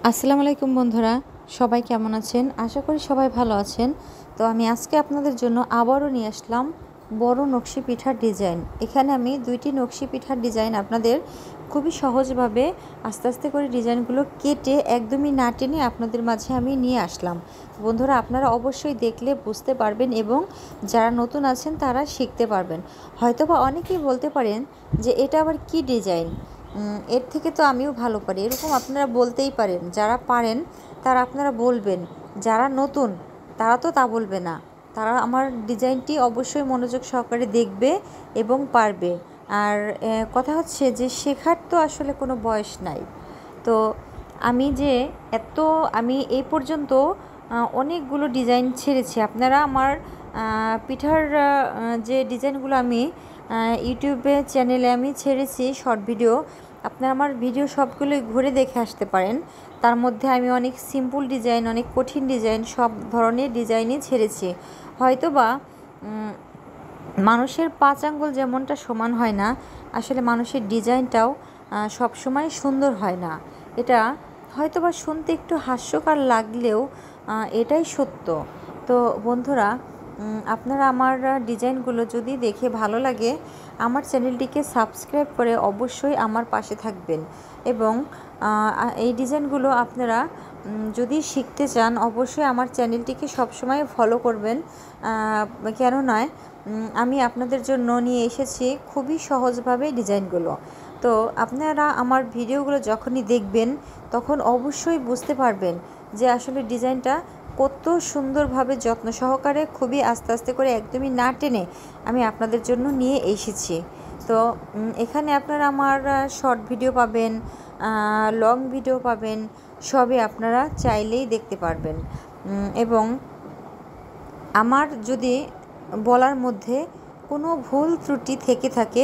আসসালামু আলাইকুম বন্ধুরা, সবাই কেমন আছেন? আশা করি সবাই ভালো আছেন। তো আমি আজকে আপনাদের জন্য আবারও নিয়ে আসলাম বড় নকশি পিঠার ডিজাইন। এখানে আমি দুইটি নকশি পিঠার ডিজাইন আপনাদের খুবই সহজভাবে আস্তে আস্তে করে ডিজাইনগুলো কেটে একদমই না টেনে আপনাদের মাঝে আমি নিয়ে আসলাম। বন্ধুরা, আপনারা অবশ্যই দেখলে বুঝতে পারবেন এবং যারা নতুন আছেন তারা শিখতে পারবেন। হয়তোবা অনেকেই বলতে পারেন যে এটা আবার কি ডিজাইন, এর থেকে তো আমিও ভালো পারি, এরকম আপনারা বলতেই পারেন। যারা পারেন তারা আপনারা বলবেন, যারা নতুন তারা তো তা বলবে না। তারা আমার ডিজাইনটি অবশ্যই মনোযোগ সহকারে দেখবে এবং পারবে। আর কথা হচ্ছে যে শেখার তো আসলে কোনো বয়স নাই। তো আমি এই পর্যন্ত অনেকগুলো ডিজাইন ছেড়েছি। আপনারা আমার পিঠার যে ডিজাইনগুলো আমি ইউটিউবে চ্যানেলে আমি ছেড়েছি শর্ট ভিডিও, আপনারা আমার ভিডিও সবগুলোই ঘুরে দেখে আসতে পারেন। তার মধ্যে আমি অনেক সিম্পল ডিজাইন, অনেক কঠিন ডিজাইন, সব ধরনের ডিজাইনই ছেড়েছি। হয়তোবা মানুষের 5 আঙ্গুল যেমনটা সমান হয় না, আসলে মানুষের ডিজাইনটাও সবসময় সুন্দর হয় না। এটা হয়তোবা শুনতে একটু হাস্যকর লাগলেও এটাই সত্য। তো বন্ধুরা, আপনারা আমার ডিজাইনগুলো যদি দেখে ভালো লাগে, আমার চ্যানেলটিকে সাবস্ক্রাইব করে অবশ্যই আমার পাশে থাকবেন। এবং এই ডিজাইনগুলো আপনারা যদি শিখতে চান অবশ্যই আমার চ্যানেলটিকে সবসময় ফলো করবেন। কেন নয়, আমি আপনাদের জন্য নিয়ে এসেছি খুবই সহজভাবে ডিজাইনগুলো। তো আপনারা আমার ভিডিওগুলো যখনই দেখবেন তখন অবশ্যই বুঝতে পারবেন যে আসলে ডিজাইনটা কত সুন্দরভাবে যত্ন সহকারে খুবই আস্তে আস্তে করে একদমই না টেনে আমি আপনাদের জন্য নিয়ে এসেছি। তো এখানে আপনারা আমার শর্ট ভিডিও পাবেন, লং ভিডিও পাবেন, সবই আপনারা চাইলেই দেখতে পারবেন। এবং আমার যদি বলার মধ্যে কোনো ভুল ত্রুটি থেকে থাকে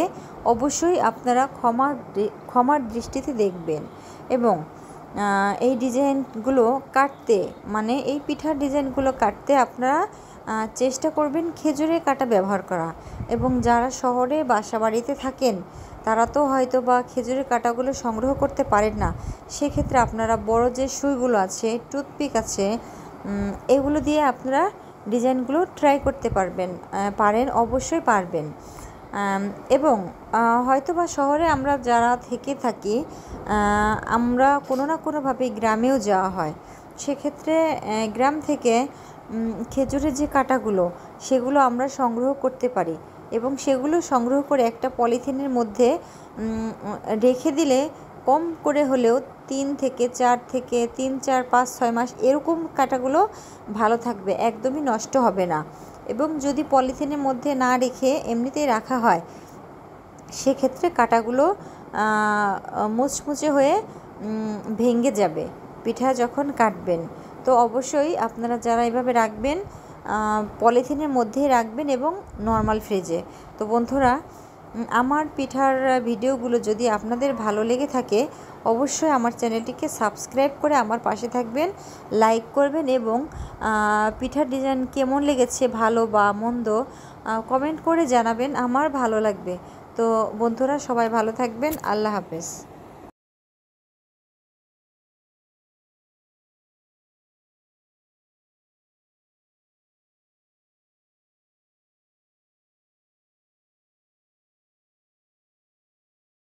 অবশ্যই আপনারা ক্ষমার দৃষ্টিতে দেখবেন। এবং এই ডিজাইনগুলো কাটতে, মানে এই পিঠার ডিজাইনগুলো কাটতে আপনারা চেষ্টা করবেন খেজুরের কাঁটা ব্যবহার করা। এবং যারা শহরে বাসা বাড়িতে থাকেন তারা তো হয়তো বা খেজুরের কাঁটাগুলো সংগ্রহ করতে পারেন না। সেক্ষেত্রে আপনারা বড় যে সুইগুলো আছে, টুথপিক আছে, এগুলো দিয়ে আপনারা ডিজাইনগুলো ট্রাই করতে পারেন, অবশ্যই পারবেন। এবং হয়তোবা শহরে আমরা যারা থেকে থাকি, আমরা কোনো না কোনোভাবে গ্রামেও যাওয়া হয়। সেক্ষেত্রে গ্রাম থেকে খেজুরের যে কাঁটাগুলো সেগুলো আমরা সংগ্রহ করতে পারি এবং সেগুলো সংগ্রহ করে একটা পলিথিনের মধ্যে রেখে দিলে কম করে হলেও 3 থেকে 4 5 6 মাস এরকম কাঁটাগুলো ভালো থাকবে, একদমই নষ্ট হবে না। এবং যদি পলিথিনের মধ্যে না রেখে এমনিতেই রাখা হয় সেক্ষেত্রে কাঁটাগুলো মুচমুচে হয়ে ভেঙে যাবে পিঠা যখন কাটবেন। তো অবশ্যই আপনারা যারা এভাবে রাখবেন পলিথিনের মধ্যেই রাখবেন এবং নর্মাল ফ্রিজে। তো বন্ধুরা, আমার পিঠার ভিডিওগুলো যদি আপনাদের ভালো লেগে থাকে অবশ্যই আমার চ্যানেলটিকে সাবস্ক্রাইব করে আমার পাশে থাকবেন, লাইক করবেন এবং পিঠার ডিজাইন কেমন লেগেছে, ভালো বা মন্দ, কমেন্ট করে জানাবেন, আমার ভালো লাগবে। তো বন্ধুরা, সবাই ভালো থাকবেন। আল্লাহ হাফেজ।